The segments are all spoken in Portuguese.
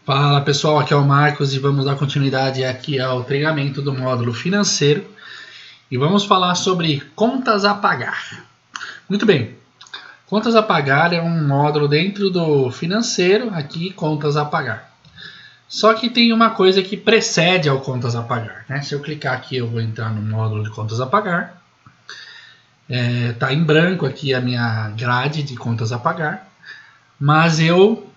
Fala pessoal, aqui é o Marcos e vamos dar continuidade aqui ao treinamento do módulo financeiro e vamos falar sobre contas a pagar. Muito bem, contas a pagar é um módulo dentro do financeiro, aqui contas a pagar. Só que tem uma coisa que precede ao contas a pagar, né? Se eu clicar aqui eu vou entrar no módulo de contas a pagar. Tá em branco aqui a minha grade de contas a pagar, mas eu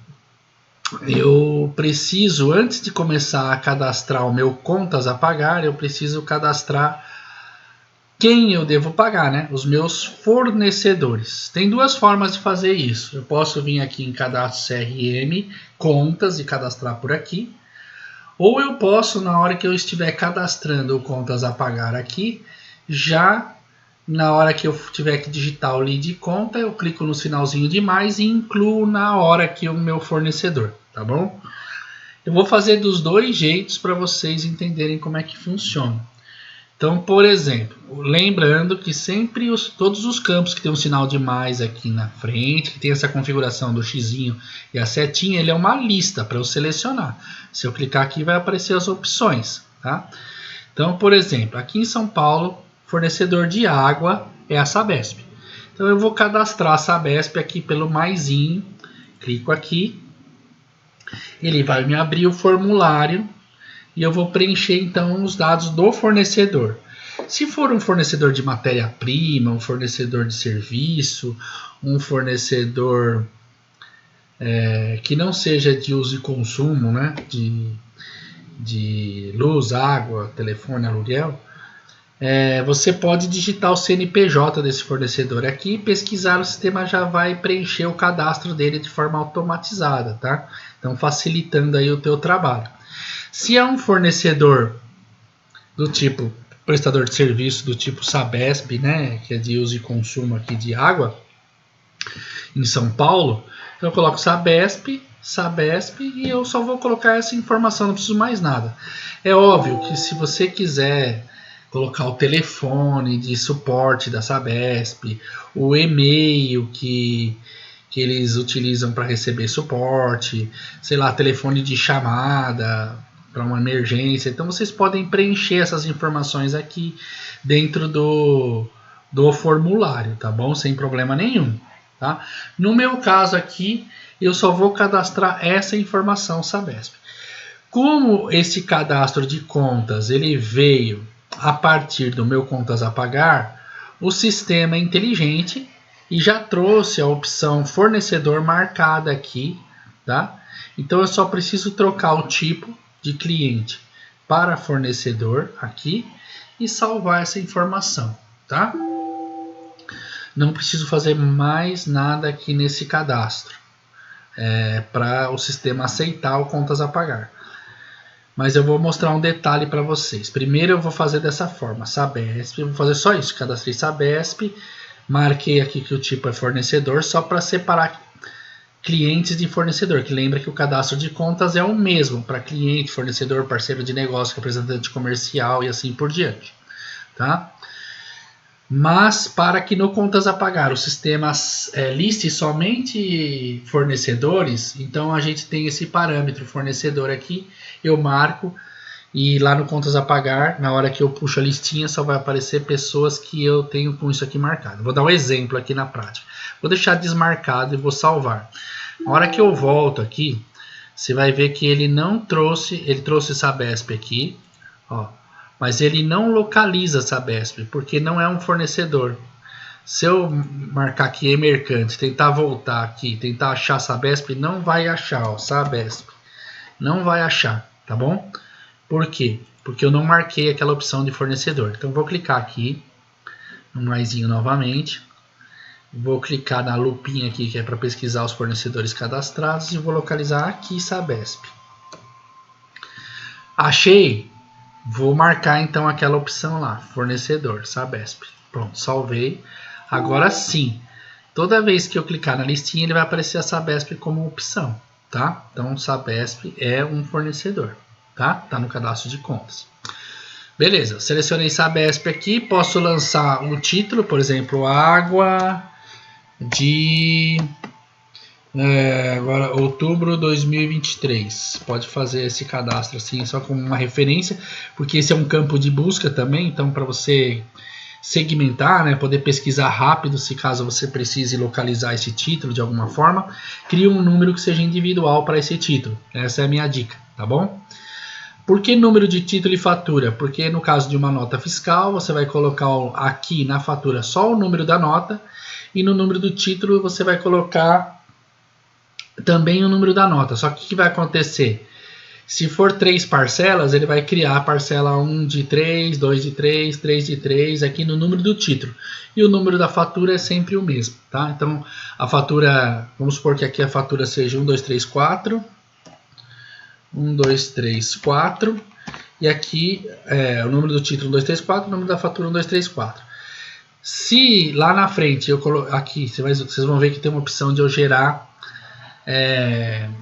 preciso, antes de começar a cadastrar o meu contas a pagar, eu preciso cadastrar quem eu devo pagar, né? Os meus fornecedores. Tem duas formas de fazer isso. Eu posso vir aqui em cadastro CRM, contas e cadastrar por aqui. Ou eu posso, na hora que eu estiver cadastrando o contas a pagar aqui, já na hora que eu tiver que digitar o lead de conta, eu clico no sinalzinho de mais e incluo na hora aqui o meu fornecedor, tá bom? Eu vou fazer dos dois jeitos para vocês entenderem como é que funciona. Então, por exemplo, lembrando que sempre todos os campos que tem um sinal de mais aqui na frente, que tem essa configuração do xizinho e a setinha, ele é uma lista para eu selecionar. Se eu clicar aqui, vai aparecer as opções, tá? Então, por exemplo, aqui em São Paulo, fornecedor de água é a Sabesp. Então eu vou cadastrar a Sabesp aqui pelo maisinho, clico aqui, ele vai me abrir o formulário e eu vou preencher então os dados do fornecedor. Se for um fornecedor de matéria-prima, um fornecedor de serviço, um fornecedor que não seja de uso e consumo, né, de luz, água, telefone, aluguel, você pode digitar o CNPJ desse fornecedor aqui e pesquisar, o sistema já vai preencher o cadastro dele de forma automatizada, tá? Então facilitando aí o teu trabalho. Se é um fornecedor do tipo prestador de serviço do tipo Sabesp, né, que é de uso e consumo aqui de água em São Paulo, eu coloco Sabesp e eu só vou colocar essa informação, não preciso mais nada. É óbvio que se você quiser colocar o telefone de suporte da Sabesp, o e-mail que eles utilizam para receber suporte, sei lá, telefone de chamada para uma emergência. Então vocês podem preencher essas informações aqui dentro do formulário, tá bom? Sem problema nenhum, tá? No meu caso aqui, eu só vou cadastrar essa informação Sabesp. Como esse cadastro de contas ele veio a partir do meu contas a pagar, o sistema é inteligente e já trouxe a opção fornecedor marcada aqui, tá? Então eu só preciso trocar o tipo de cliente para fornecedor aqui e salvar essa informação, tá? Não preciso fazer mais nada aqui nesse cadastro para o sistema aceitar o contas a pagar. Mas eu vou mostrar um detalhe para vocês. Primeiro eu vou fazer dessa forma, Sabesp, eu vou fazer só isso, cadastrei Sabesp, marquei aqui que o tipo é fornecedor, só para separar clientes de fornecedor, que lembra que o cadastro de contas é o mesmo para cliente, fornecedor, parceiro de negócio, representante comercial e assim por diante, tá? Mas para que no contas a pagar o sistema liste somente fornecedores, então a gente tem esse parâmetro fornecedor aqui, eu marco e lá no contas a pagar, na hora que eu puxo a listinha, só vai aparecer pessoas que eu tenho com isso aqui marcado. Vou dar um exemplo aqui na prática. Vou deixar desmarcado e vou salvar. Na hora que eu volto aqui, você vai ver que ele não trouxe, ele trouxe Sabesp aqui, ó, mas ele não localiza Sabesp, porque não é um fornecedor. Se eu marcar aqui Emercante, tentar voltar aqui, tentar achar Sabesp, não vai achar, ó, Sabesp. Não vai achar, tá bom? Por quê? Porque eu não marquei aquela opção de fornecedor. Então vou clicar aqui no maisinho novamente. Vou clicar na lupinha aqui que é para pesquisar os fornecedores cadastrados e vou localizar aqui Sabesp. Achei? Vou marcar então aquela opção lá, fornecedor, Sabesp. Pronto, salvei. Agora sim, toda vez que eu clicar na listinha, ele vai aparecer a Sabesp como opção, tá? Então, Sabesp é um fornecedor, tá? Tá no cadastro de contas. Beleza, selecionei Sabesp aqui, posso lançar um título, por exemplo, água de Agora, outubro de 2023. Pode fazer esse cadastro assim, só como uma referência, porque esse é um campo de busca também, então para você segmentar, né, poder pesquisar rápido, se caso você precise localizar esse título de alguma forma, cria um número que seja individual para esse título. Essa é a minha dica, tá bom? Por que número de título e fatura? Porque no caso de uma nota fiscal, você vai colocar aqui na fatura só o número da nota, e no número do título você vai colocar também o número da nota. Só que o que vai acontecer? Se for 3 parcelas, ele vai criar a parcela 1 de 3, 2 de 3, 3 de 3 aqui no número do título. E o número da fatura é sempre o mesmo, tá? Então, a fatura, vamos supor que aqui a fatura seja 1, 2, 3, 4. 1, 2, 3, 4. E aqui o número do título 1, 2, 3, 4, o número da fatura 1, 2, 3, 4. Se lá na frente eu colocar aqui, vocês vão ver que tem uma opção de eu gerar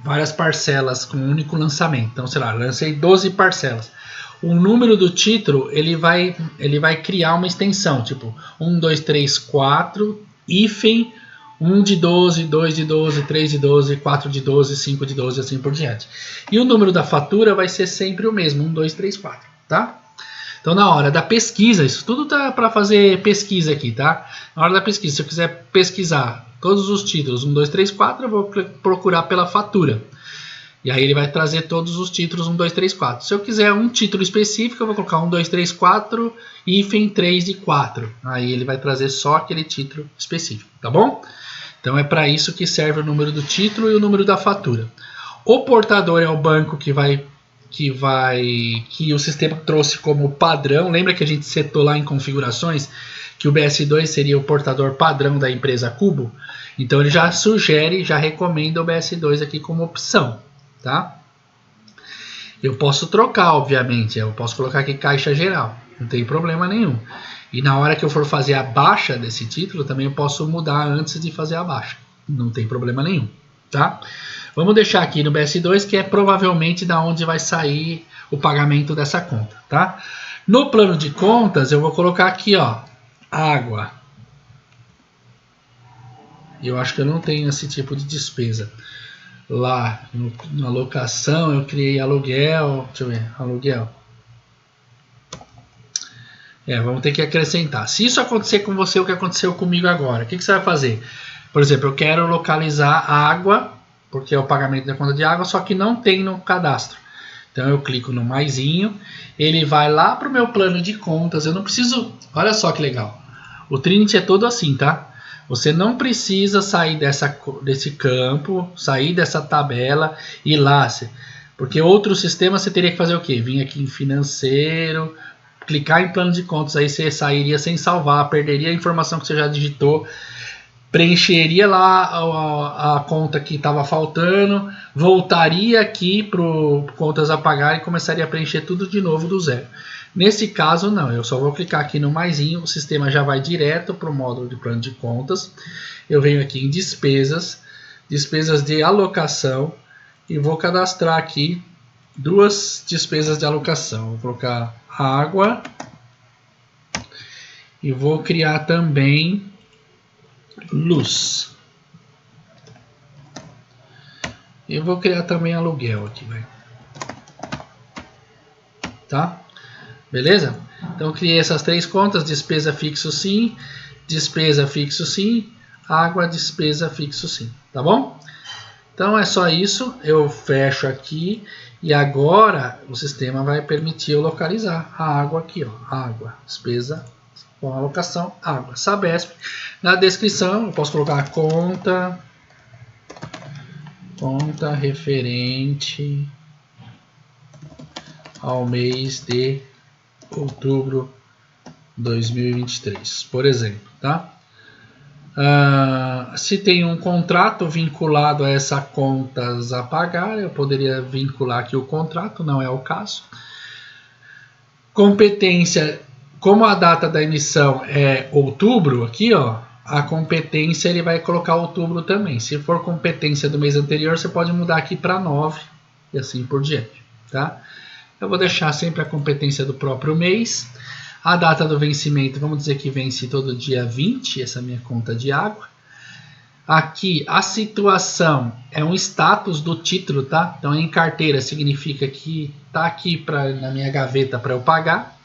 várias parcelas com um único lançamento. Então, sei lá, lancei 12 parcelas. O número do título ele vai criar uma extensão, tipo 1, 2, 3, 4, hífen 1 de 12, 2 de 12, 3 de 12, 4 de 12, 5 de 12 e assim por diante. E o número da fatura vai ser sempre o mesmo, 1, 2, 3, 4, tá? Então, na hora da pesquisa, isso tudo tá para fazer pesquisa aqui, tá? Na hora da pesquisa, se eu quiser pesquisar todos os títulos 1, 2, 3, 4, eu vou procurar pela fatura. E aí ele vai trazer todos os títulos 1, 2, 3, 4. Se eu quiser um título específico, eu vou colocar 1, 2, 3, 4, hífen 3 de 4. Aí ele vai trazer só aquele título específico, tá bom? Então é para isso que serve o número do título e o número da fatura. O portador é o banco que o sistema trouxe como padrão. Lembra que a gente setou lá em configurações que o BS2 seria o portador padrão da empresa Cubo? Então ele já sugere, já recomenda o BS2 aqui como opção, tá? Eu posso trocar, obviamente, eu posso colocar aqui caixa geral, não tem problema nenhum. E na hora que eu for fazer a baixa desse título, também eu posso mudar antes de fazer a baixa, não tem problema nenhum, tá? Vamos deixar aqui no BS2, que é provavelmente da onde vai sair o pagamento dessa conta, tá? No plano de contas, eu vou colocar aqui, ó, água. Eu acho que eu não tenho esse tipo de despesa. Lá na locação, eu criei aluguel, deixa eu ver, aluguel. Vamos ter que acrescentar. Se isso acontecer com você, o que aconteceu comigo agora, o que você vai fazer? Por exemplo, eu quero localizar água, porque é o pagamento da conta de água, só que não tem no cadastro. Então eu clico no maisinho, ele vai lá para o meu plano de contas. Eu não preciso, olha só que legal. O Trinity é todo assim, tá? Você não precisa sair desse campo, sair dessa tabela e ir lá. Porque outro sistema você teria que fazer o quê? Vir aqui em financeiro, clicar em plano de contas, aí você sairia sem salvar, perderia a informação que você já digitou, preencheria lá a conta que estava faltando, voltaria aqui para contas a pagar e começaria a preencher tudo de novo do zero. Nesse caso não, eu só vou clicar aqui no maisinho, o sistema já vai direto para o módulo de plano de contas. Eu venho aqui em despesas, despesas de alocação e vou cadastrar aqui duas despesas de alocação. Vou colocar água e vou criar também luz. Eu vou criar também aluguel aqui, vai. Tá? Beleza? Então eu criei essas três contas, despesa fixo sim, água, despesa fixo sim, tá bom? Então é só isso, eu fecho aqui e agora o sistema vai permitir eu localizar a água aqui, ó, água, despesa com alocação, água, Sabesp. Na descrição eu posso colocar conta referente ao mês de outubro 2023, por exemplo, tá? Se tem um contrato vinculado a essa contas a pagar, eu poderia vincular aqui o contrato, não é o caso. Competência, como a data da emissão é outubro, aqui ó, a competência ele vai colocar outubro também. Se for competência do mês anterior, você pode mudar aqui para 9 e assim por diante, tá? Eu vou deixar sempre a competência do próprio mês. A data do vencimento, vamos dizer que vence todo dia 20, essa minha conta de água. Aqui a situação é um status do título, tá? Então em carteira significa que tá aqui na minha gaveta para eu pagar.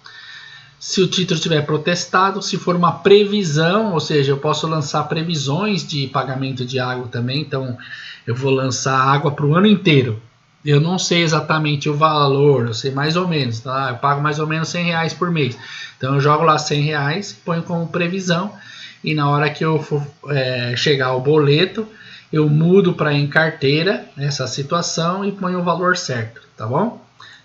Se o título estiver protestado, se for uma previsão, ou seja, eu posso lançar previsões de pagamento de água também, então eu vou lançar água para o ano inteiro. Eu não sei exatamente o valor, eu sei mais ou menos, tá? Eu pago mais ou menos R$100 por mês. Então eu jogo lá R$100, ponho como previsão, e na hora que eu for chegar o boleto, eu mudo para em carteira essa situação e ponho o valor certo, tá bom?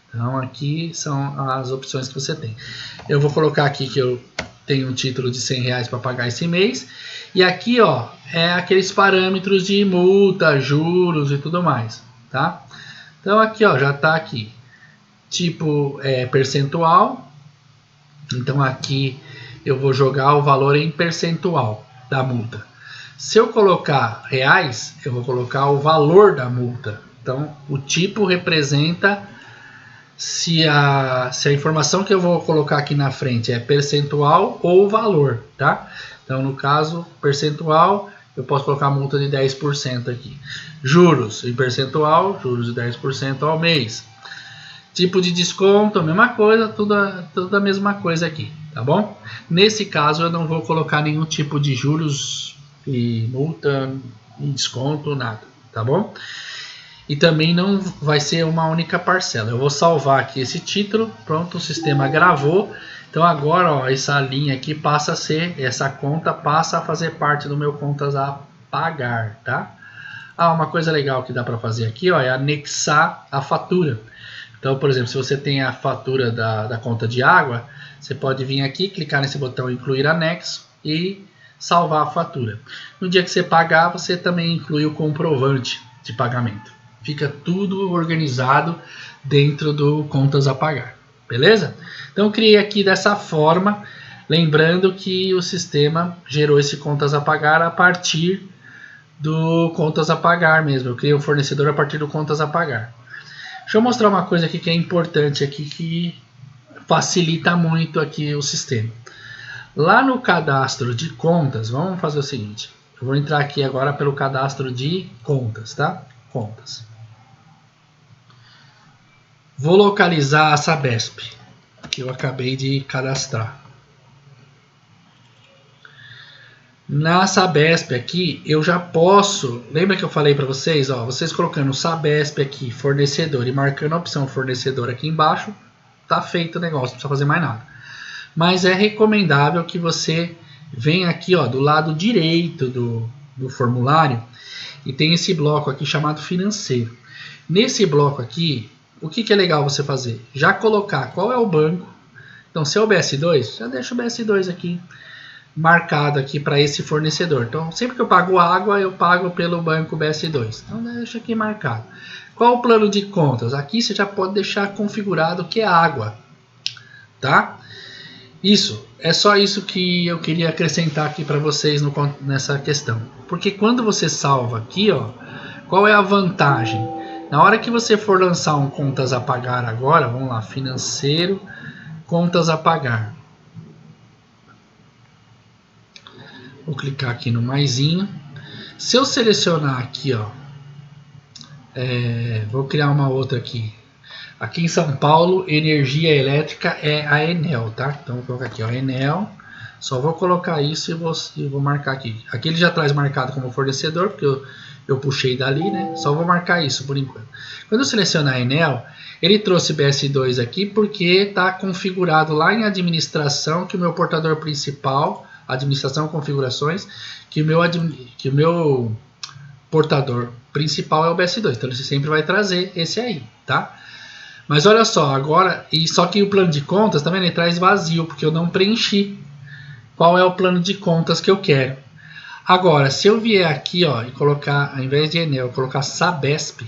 Então aqui são as opções que você tem. Eu vou colocar aqui que eu tenho um título de R$100 para pagar esse mês. E aqui ó, é aqueles parâmetros de multa, juros e tudo mais, tá? Então aqui ó, já está aqui. Tipo percentual. Então aqui eu vou jogar o valor em percentual da multa. Se eu colocar reais, eu vou colocar o valor da multa. Então o tipo representa se a informação que eu vou colocar aqui na frente é percentual ou valor, tá? Então, no caso, percentual, eu posso colocar multa de 10% aqui. Juros em percentual, juros de 10% ao mês. Tipo de desconto, a mesma coisa, tudo a mesma coisa aqui, tá bom? Nesse caso, eu não vou colocar nenhum tipo de juros e multa, desconto, nada, tá bom? E também não vai ser uma única parcela. Eu vou salvar aqui esse título. Pronto, o sistema gravou. Então agora ó, essa linha aqui passa a ser, essa conta passa a fazer parte do meu contas a pagar, tá? Ah, uma coisa legal que dá para fazer aqui ó, é anexar a fatura. Então, por exemplo, se você tem a fatura da conta de água, você pode vir aqui, clicar nesse botão incluir anexo e salvar a fatura. No dia que você pagar, você também inclui o comprovante de pagamento. Fica tudo organizado dentro do contas a pagar, beleza? Então eu criei aqui dessa forma, lembrando que o sistema gerou esse contas a pagar a partir do contas a pagar mesmo. Eu criei um fornecedor a partir do contas a pagar. Deixa eu mostrar uma coisa aqui que é importante aqui, que facilita muito aqui o sistema. Lá no cadastro de contas, vamos fazer o seguinte. Eu vou entrar aqui agora pelo cadastro de contas, tá? Contas. Vou localizar a Sabesp, que eu acabei de cadastrar. Na Sabesp aqui, eu já posso... Lembra que eu falei para vocês? Ó, vocês colocando Sabesp aqui, fornecedor, e marcando a opção fornecedor aqui embaixo, tá feito o negócio, não precisa fazer mais nada. Mas é recomendável que você venha aqui ó, do lado direito do formulário e tem esse bloco aqui chamado financeiro. Nesse bloco aqui... O que é legal você fazer? Já colocar qual é o banco. Então, se é o BS2, já deixa o BS2 aqui marcado aqui para esse fornecedor. Então, sempre que eu pago água, eu pago pelo banco BS2. Então, deixa aqui marcado. Qual o plano de contas? Aqui você já pode deixar configurado que é água, tá? Isso, é só isso que eu queria acrescentar aqui para vocês nessa questão. Porque quando você salva aqui, ó, qual é a vantagem? Na hora que você for lançar um contas a pagar agora, vamos lá, financeiro, contas a pagar. Vou clicar aqui no maisinho. Se eu selecionar aqui, ó, vou criar uma outra aqui. Aqui em São Paulo, energia elétrica é a Enel, tá? Então vou colocar aqui, ó, Enel. Só vou colocar isso e vou marcar aqui. Aqui ele já traz marcado como fornecedor, porque eu puxei dali, né? Só vou marcar isso por enquanto. Quando eu selecionar a Enel, ele trouxe BS2 aqui porque está configurado lá em administração que o meu portador principal, administração configurações, que o meu portador principal é o BS2. Então ele sempre vai trazer esse aí, tá? Mas olha só, agora, só que o plano de contas também ele traz vazio, porque eu não preenchi qual é o plano de contas que eu quero. Agora, se eu vier aqui ó, e colocar, ao invés de Enel, colocar Sabesp,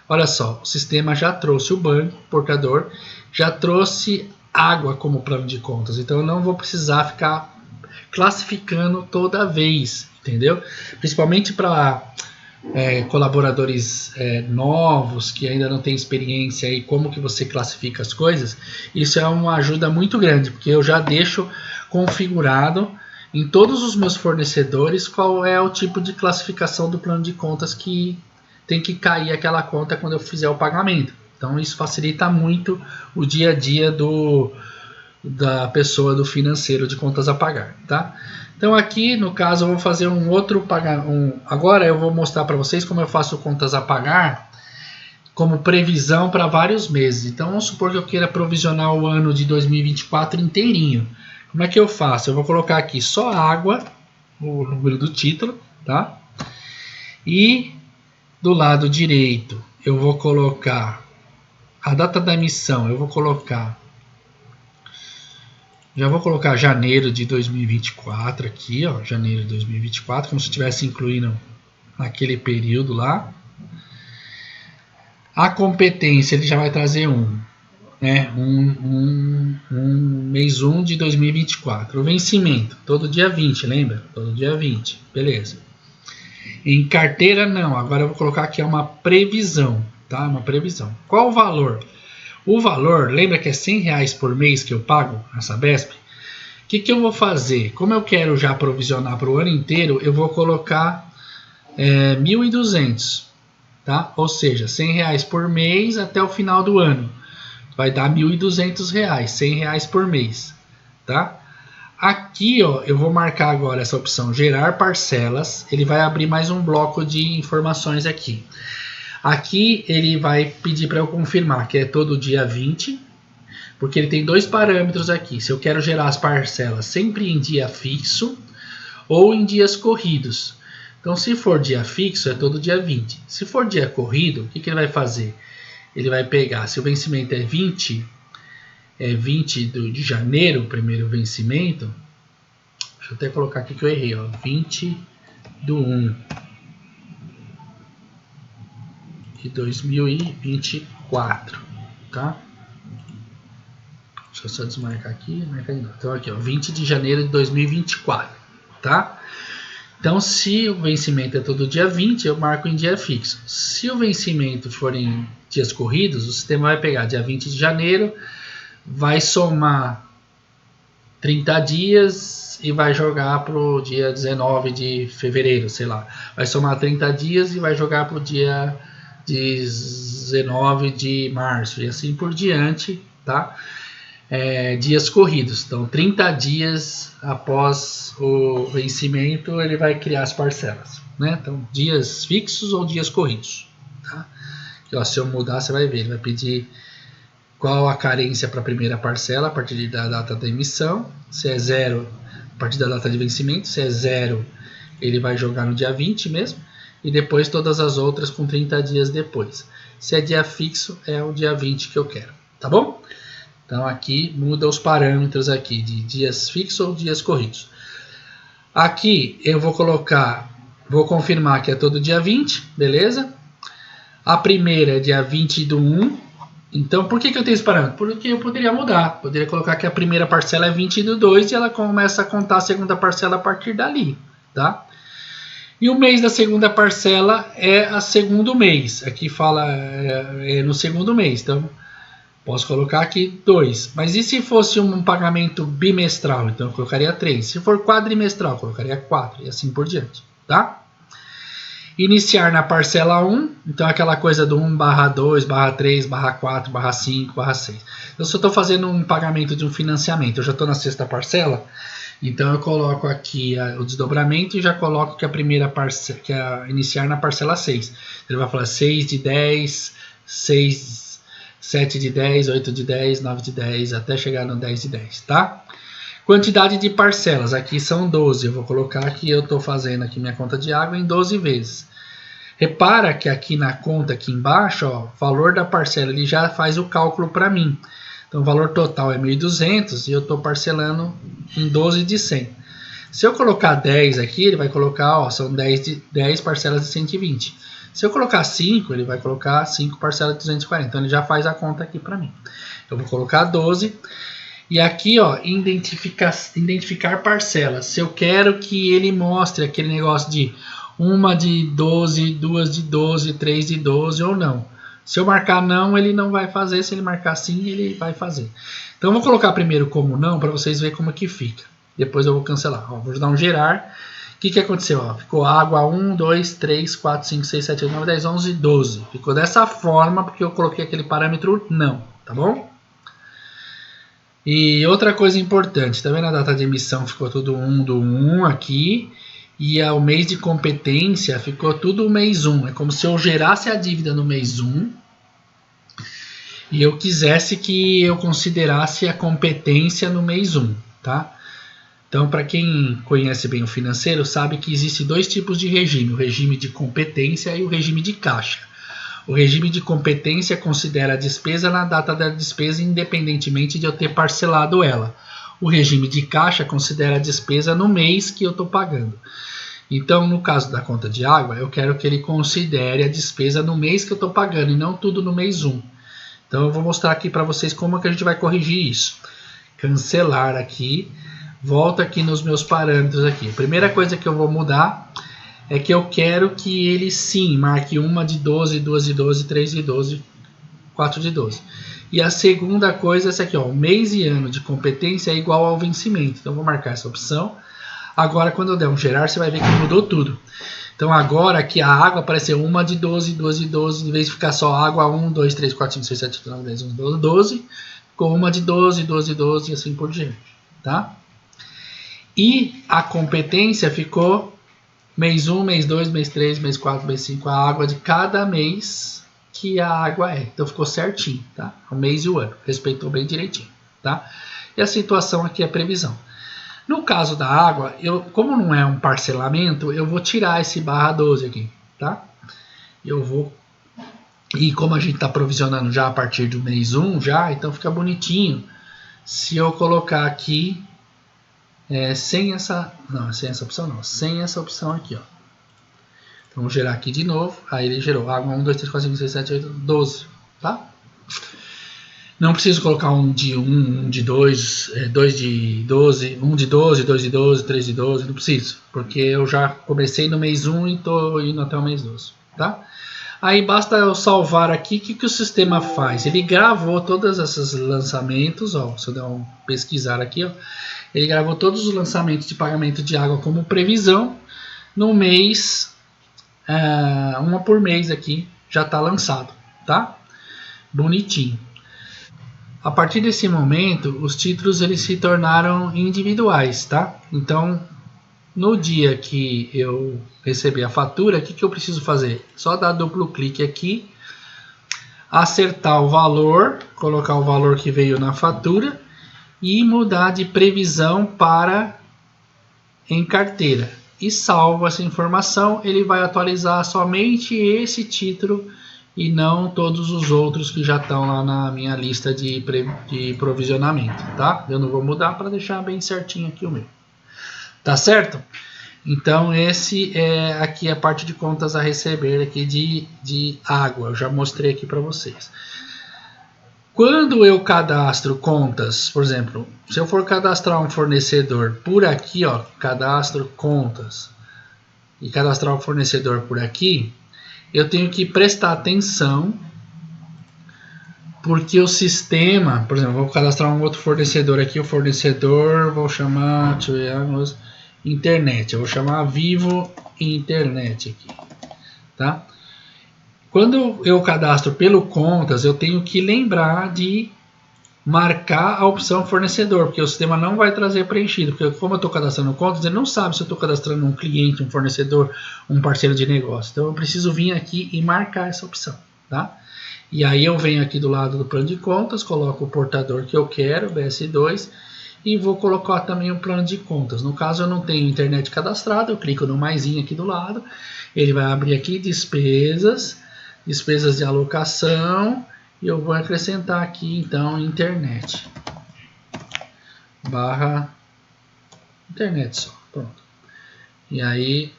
olha só, o sistema já trouxe o banco, portador, já trouxe água como plano de contas. Então eu não vou precisar ficar classificando toda vez, entendeu? Principalmente para colaboradores novos que ainda não têm experiência e como que você classifica as coisas. Isso é uma ajuda muito grande, porque eu já deixo configurado em todos os meus fornecedores qual é o tipo de classificação do plano de contas que tem que cair aquela conta quando eu fizer o pagamento. Então isso facilita muito o dia a dia da pessoa do financeiro de contas a pagar, tá? Então aqui no caso eu vou fazer um outro pagamento. Agora eu vou mostrar para vocês como eu faço contas a pagar como previsão para vários meses. Então vamos supor que eu queira provisionar o ano de 2024 inteirinho. Como é que eu faço? Eu vou colocar aqui só água, o número do título, tá? E do lado direito eu vou colocar a data da emissão, já vou colocar janeiro de 2024 aqui, ó, janeiro de 2024, como se estivesse incluindo naquele período lá. A competência ele já vai trazer né, mês 1 de 2024. O vencimento, todo dia 20, lembra? Todo dia 20, beleza. Em carteira não, agora eu vou colocar aqui uma previsão, tá? Uma previsão. Qual o valor? O valor, lembra que é R$100 por mês que eu pago na Sabesp? O que eu vou fazer? Como eu quero já provisionar para o ano inteiro, eu vou colocar 1.200, tá? Ou seja, R$100 por mês até o final do ano. Vai dar R$1.200, R$100 por mês, tá? Aqui, ó, eu vou marcar agora essa opção gerar parcelas. Ele vai abrir mais um bloco de informações aqui. Aqui ele vai pedir para eu confirmar que é todo dia 20, porque ele tem dois parâmetros aqui. Se eu quero gerar as parcelas sempre em dia fixo ou em dias corridos. Então, se for dia fixo, é todo dia 20. Se for dia corrido, o que ele vai fazer? Ele vai pegar, se o vencimento é 20 de janeiro, o primeiro vencimento. Deixa eu até colocar aqui que eu errei, ó, 20 do 1 de 2024, tá? Deixa eu só desmarcar aqui, marcar de novo. Então aqui, ó, 20 de janeiro de 2024, tá? Então, se o vencimento é todo dia 20, eu marco em dia fixo. Se o vencimento for em dias corridos, o sistema vai pegar dia 20 de janeiro, vai somar 30 dias e vai jogar para o dia 19 de fevereiro, sei lá. Vai somar 30 dias e vai jogar para o dia 19 de março e assim por diante, tá? Dias corridos. Então, 30 dias após o vencimento, ele vai criar as parcelas, né? Então, dias fixos ou dias corridos, tá? Que, ó, se eu mudar, você vai ver, ele vai pedir qual a carência para a primeira parcela a partir da data da emissão, se é 0 a partir da data de vencimento, se é 0 ele vai jogar no dia 20 mesmo, e depois todas as outras com 30 dias depois. Se é dia fixo, é o dia 20 que eu quero, tá bom? Então aqui muda os parâmetros aqui de dias fixos ou dias corridos. Aqui eu vou confirmar que é todo dia 20, beleza? A primeira é dia 20 do 1. Então, por que eu tenho esse parâmetro? Porque eu poderia mudar. Poderia colocar que a primeira parcela é 20 do 2 e ela começa a contar a segunda parcela a partir dali, tá? E o mês da segunda parcela é a segundo mês. Aqui fala no segundo mês. Então, posso colocar aqui 2. Mas e se fosse um pagamento bimestral? Então, eu colocaria 3. Se for quadrimestral, eu colocaria 4. E assim por diante, tá? Iniciar na parcela 1, então aquela coisa do 1/2/3/4/5/6. Então, se eu estou fazendo um pagamento de um financiamento, eu já estou na sexta parcela, então eu coloco aqui o desdobramento e já coloco que a primeira parcela, que é iniciar na parcela 6. Ele vai falar 6 de 10, 6, 7 de 10, 8 de 10, 9 de 10, até chegar no 10 de 10, tá? Quantidade de parcelas, aqui são 12, eu vou colocar que eu estou fazendo aqui minha conta de água em 12 vezes. Repara que aqui na conta, aqui embaixo, ó, o valor da parcela, ele já faz o cálculo para mim. Então o valor total é 1.200 e eu estou parcelando em 12 de 100. Se eu colocar 10 aqui, ele vai colocar, ó, são 10 parcelas de 120. Se eu colocar 5, ele vai colocar 5 parcelas de 240. Então ele já faz a conta aqui para mim. Eu vou colocar 12. E aqui, ó, identificar parcelas. Se eu quero que ele mostre aquele negócio de uma de 12, duas de 12, 3 de 12 ou não. Se eu marcar não, ele não vai fazer. Se ele marcar sim, ele vai fazer. Então, eu vou colocar primeiro como não, para vocês verem como é que fica, Depois eu vou cancelar. Ó, vou dar um gerar. O que aconteceu? Ó, ficou água 1, 2, 3, 4, 5, 6, 7, 8, 9, 10, 11, 12. Ficou dessa forma porque eu coloquei aquele parâmetro não, tá bom? E outra coisa importante, tá vendo a data de emissão? Ficou tudo 1 do 1 aqui. E o mês de competência ficou tudo mês 1. É como se eu gerasse a dívida no mês 1 e eu quisesse que eu considerasse a competência no mês 1, tá? Então, para quem conhece bem o financeiro, sabe que existe dois tipos de regime, o regime de competência e o regime de caixa. O regime de competência considera a despesa na data da despesa, independentemente de eu ter parcelado ela. O regime de caixa considera a despesa no mês que eu estou pagando. Então, no caso da conta de água, eu quero que ele considere a despesa no mês que eu estou pagando e não tudo no mês 1. Então, eu vou mostrar aqui para vocês como que a gente vai corrigir isso. Cancelar aqui. Volto aqui nos meus parâmetros aqui. A primeira coisa que eu vou mudar é que eu quero que ele sim marque uma de 12, 2 de 12, 3 de 12, 4 de 12. E a segunda coisa é essa aqui, ó, o mês e ano de competência é igual ao vencimento. Então, eu vou marcar essa opção. Agora, quando eu der um gerar, você vai ver que mudou tudo. Então, agora aqui a água apareceu uma de 12, 2 de 12, em vez de ficar só água 1, 2, 3, 4, 5, 6, 7, 8, 9, 10, 11, 12, 12, ficou uma de 12, 12, 12 e assim por diante, tá? E a competência ficou mês 1, mês 2, mês 3, mês 4, mês 5, a água de cada mês que a água é. Então ficou certinho, tá? O mês e o ano, respeitou bem direitinho, tá? E a situação aqui é a previsão. No caso da água, como não é um parcelamento, eu vou tirar esse barra 12 aqui, tá? Eu vou... E como a gente está provisionando já a partir do mês 1 já, então fica bonitinho se eu colocar aqui sem essa... Não, sem essa opção não. Sem essa opção aqui, ó. Então, vou gerar aqui de novo. Aí ele gerou água 1, 2, 3, 4, 5, 6, 7, 8, 12, tá? Não preciso colocar um de 2, 2 de 12, 1 de 12, 2 de 12, 3 de 12, não preciso, porque eu já comecei no mês 1 e estou indo até o mês 12, tá? Aí basta eu salvar aqui, o que o sistema faz? Ele gravou todos esses lançamentos, ó, se eu der um pesquisar aqui, ó, ele gravou todos os lançamentos de pagamento de água como previsão, no mês, uma por mês aqui, já está lançado, tá? Bonitinho. A partir desse momento, os títulos eles se tornaram individuais, tá? Então, no dia que eu receber a fatura, o que eu preciso fazer? Só dar duplo clique aqui, acertar o valor, colocar o valor que veio na fatura e mudar de previsão para em carteira. E salvo essa informação, ele vai atualizar somente esse título e não todos os outros que já estão lá na minha lista de provisionamento, tá? Eu não vou mudar para deixar bem certinho aqui o meu. Tá certo? Então, esse é aqui a parte de contas a receber aqui de água. Eu já mostrei aqui para vocês. Quando eu cadastro contas, por exemplo, se eu for cadastrar um fornecedor por aqui, ó, cadastro contas e cadastrar o fornecedor por aqui, eu tenho que prestar atenção porque o sistema, por exemplo, vou cadastrar um outro fornecedor aqui, o fornecedor, vou chamar, deixa eu ver, internet, eu vou chamar Vivo Internet aqui, tá? Quando eu cadastro pelo contas, eu tenho que lembrar de marcar a opção fornecedor, porque o sistema não vai trazer preenchido, porque como eu estou cadastrando contas, ele não sabe se eu estou cadastrando um cliente, um fornecedor, um parceiro de negócio. Então eu preciso vir aqui e marcar essa opção, tá? E aí eu venho aqui do lado do plano de contas, coloco o portador que eu quero, BS2, e vou colocar também o plano de contas. No caso eu não tenho internet cadastrada, eu clico no maisinho aqui do lado, ele vai abrir aqui despesas de alocação, e eu vou acrescentar aqui então internet barra internet só, pronto. E aí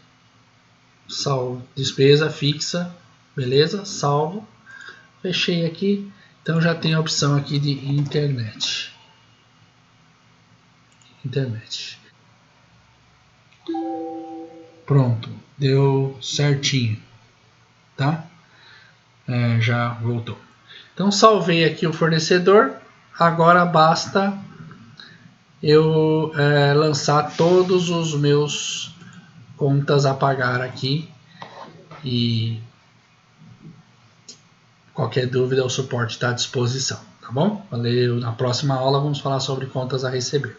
salvo, despesa fixa, beleza, salvo, fechei aqui, então já tem a opção aqui de internet. Pronto, deu certinho, tá? Já voltou. Então salvei aqui o fornecedor, agora basta eu lançar todos os meus contas a pagar aqui. E qualquer dúvida, o suporte está à disposição, tá bom? Valeu, na próxima aula vamos falar sobre contas a receber.